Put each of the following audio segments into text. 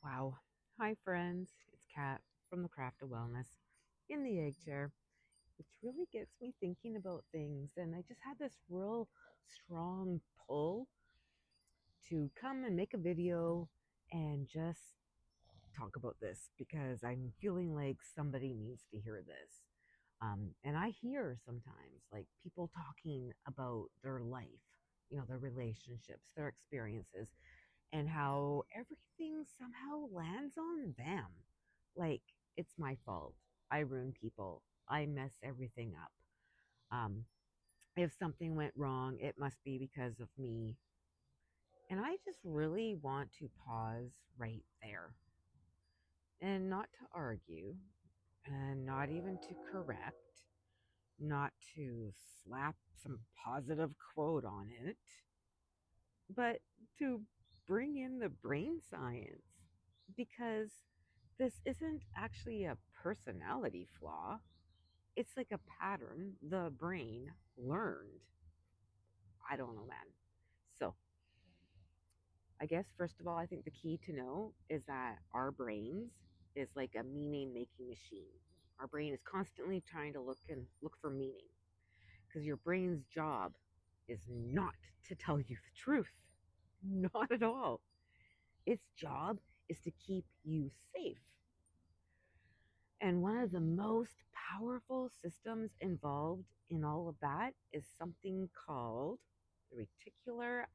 Wow. Hi, friends. It's Kat from the Craft of Wellness in the egg chair, which really gets me thinking about things. And I just had this real strong pull to come and make a video and just talk about this because I'm feeling like somebody needs to hear this. And I hear sometimes like people talking about their life, their relationships, their experiences, and how everything somehow lands on them. Like it's my fault. I ruin people. I mess everything up. Um, if something went wrong, it must be because of me. And I just really want to pause right there and not to argue and not even to correct, not to slap some positive quote on it, but to bring in the brain science because this isn't actually a personality flaw. It's like a pattern the brain learned. I don't know, man. So, I guess, first of all, I think the key to know is that our brains is like a meaning making machine. Our brain is constantly trying to look for meaning because your brain's job is not to tell you the truth. Not at all. Its job is to keep you safe. And one of the most powerful systems involved in all of that is something called the reticular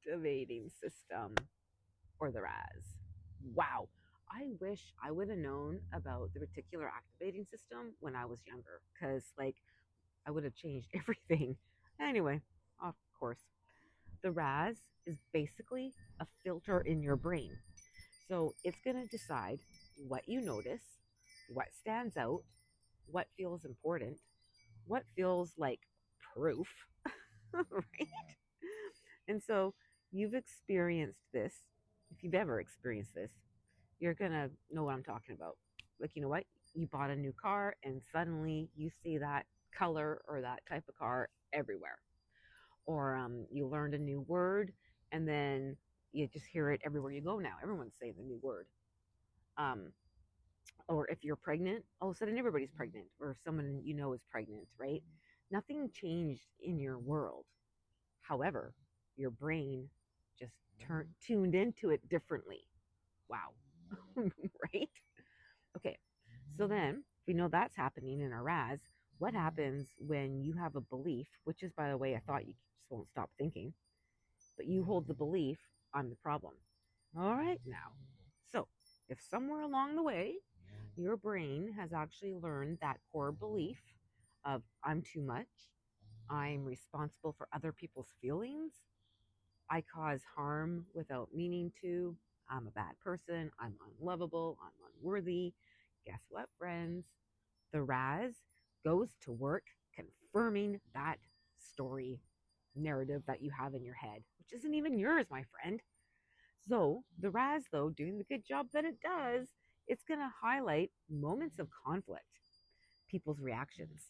activating system, or the RAS. Wow. I wish I would have known about the reticular activating system when I was younger because, like, I would have changed everything. Anyway, of course, the RAS is basically a filter in your brain. So it's going to decide what you notice, what stands out, what feels important, what feels like proof, right? And so you've experienced this. If you've ever experienced this, you're going to know what I'm talking about. Like, you know what? You bought a new car and suddenly you see that color or that type of car everywhere. Or you learned a new word and then you just hear it everywhere you go now. Everyone's saying the new word. Um, or if you're pregnant, all of a sudden everybody's pregnant, or if someone you know is pregnant, right? Nothing changed in your world. However, your brain just tuned into it differently. Wow. Right? Okay. So then, if we know that's happening in our RAS, what happens when you have a belief, which is, by the way, a thought you just won't stop thinking, but you hold the belief, I'm the problem. All right, now. So, if somewhere along the way your brain has actually learned that core belief of I'm too much, I'm responsible for other people's feelings, I cause harm without meaning to, I'm a bad person, I'm unlovable, I'm unworthy. Guess what, friends? The RAS goes to work confirming that story narrative that you have in your head, which isn't even yours, my friend. So the RAS, though, doing the good job that it does, it's going to highlight moments of conflict, people's reactions,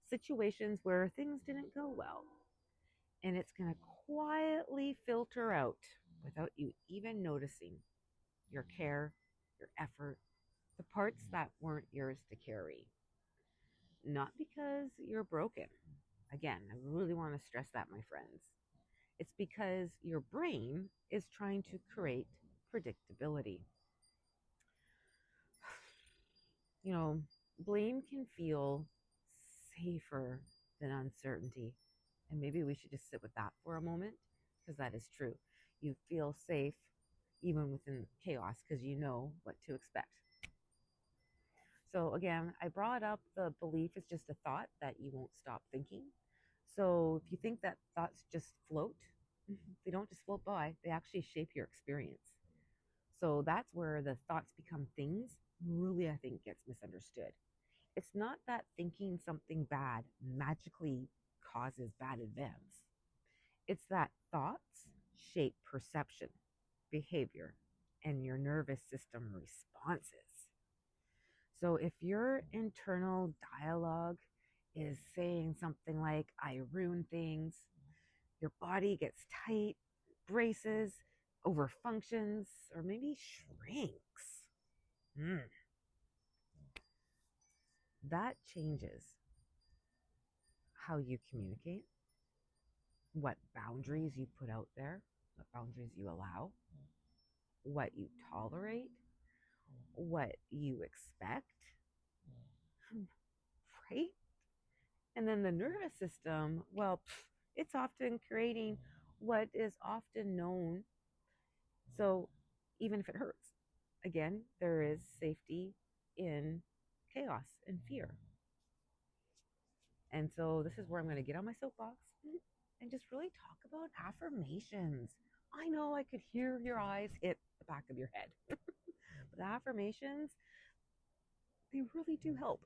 situations where things didn't go well. And it's going to quietly filter out, without you even noticing, your care, your effort, the parts that weren't yours to carry. Not because you're broken. Again, I really want to stress that, my friends. It's because your brain is trying to create predictability. You know, blame can feel safer than uncertainty. And maybe we should just sit with that for a moment because that is true. You feel safe even within chaos because you know what to expect. So, again, I brought up the belief is just a thought that you won't stop thinking. So, if you think that thoughts just float, they don't just float by, they actually shape your experience. So, that's where the thoughts become things really, I think, gets misunderstood. It's not that thinking something bad magically causes bad events. It's that thoughts shape perception, behavior, and your nervous system responses. So if your internal dialogue is saying something like, I ruin things, your body gets tight, braces, overfunctions, or maybe shrinks. Mm. That changes how you communicate, what boundaries you put out there, what boundaries you allow, what you tolerate, what you expect, right? And then the nervous system, well, it's often creating what is often known. So even if it hurts, again, there is safety in chaos and fear. And so this is where I'm going to get on my soapbox and just really talk about affirmations. I know I could hear your eyes hit the back of your head, but affirmations, they really do help.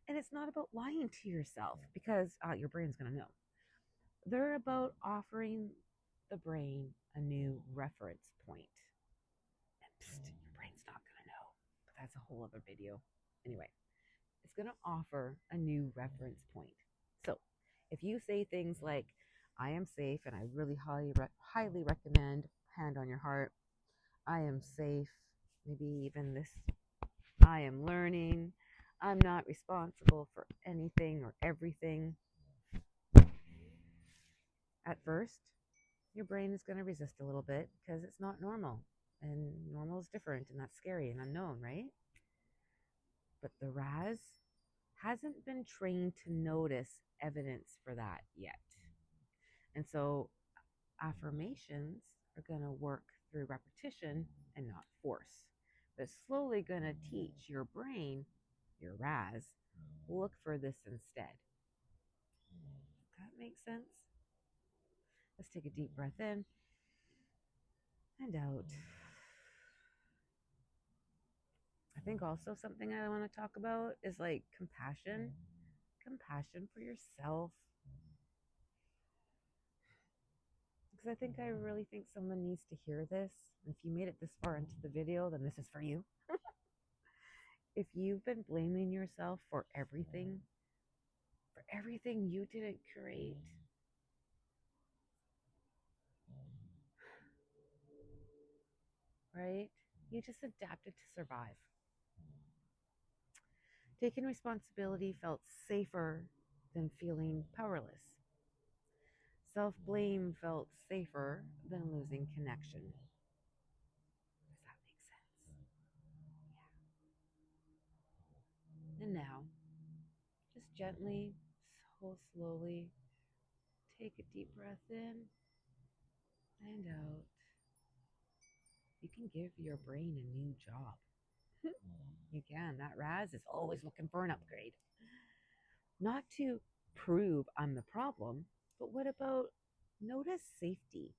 And it's not about lying to yourself because your brain's going to know. They're about offering the brain a new reference point. And psst, your brain's not going to know, but that's a whole other video. Anyway, it's going to offer a new reference point. So if you say things like, I am safe, and I really highly recommend, hand on your heart, I am safe, maybe even this, I am learning, I'm not responsible for anything or everything. At first, your brain is going to resist a little bit because it's not normal. And normal is different, and that's scary and unknown, right? But the RAS hasn't been trained to notice evidence for that yet. And so affirmations are going to work through repetition and not force. But it's slowly going to teach your brain, your RAS, look for this instead. Does that make sense? Let's take a deep breath in and out. I think also something I want to talk about is like compassion for yourself. Because I think I really think someone needs to hear this. If you made it this far into the video, then this is for you. If you've been blaming yourself for everything you didn't create, right? You just adapted to survive. Taking responsibility felt safer than feeling powerless. Self-blame felt safer than losing connection. Does that make sense? Yeah. And now, just gently, so slowly, take a deep breath in and out. You can give your brain a new job. You can. That RAS is always looking for an upgrade. Not to prove I'm the problem, but what about notice safety?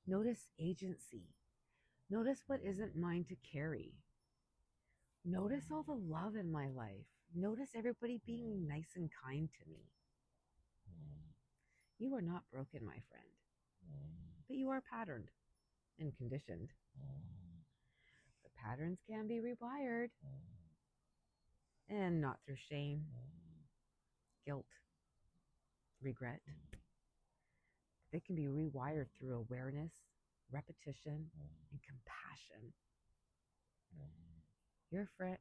Notice agency. Notice what isn't mine to carry. Notice all the love in my life. Notice everybody being nice and kind to me. You are not broken, my friend, but you are patterned and conditioned. The patterns can be rewired, and not through shame, guilt, regret. They can be rewired through awareness, repetition, and compassion. Your friends,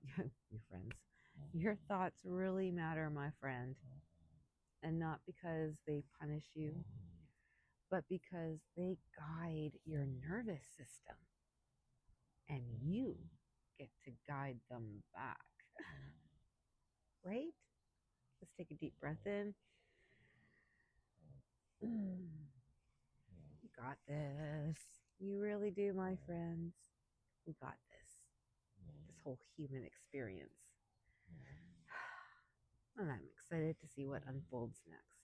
your thoughts really matter, my friend, and not because they punish you, but because they guide your nervous system, and you get to guide them back. Right? Let's take a deep breath in. You got this. You really do, my friends. We got this whole human experience. And I'm excited to see what unfolds next.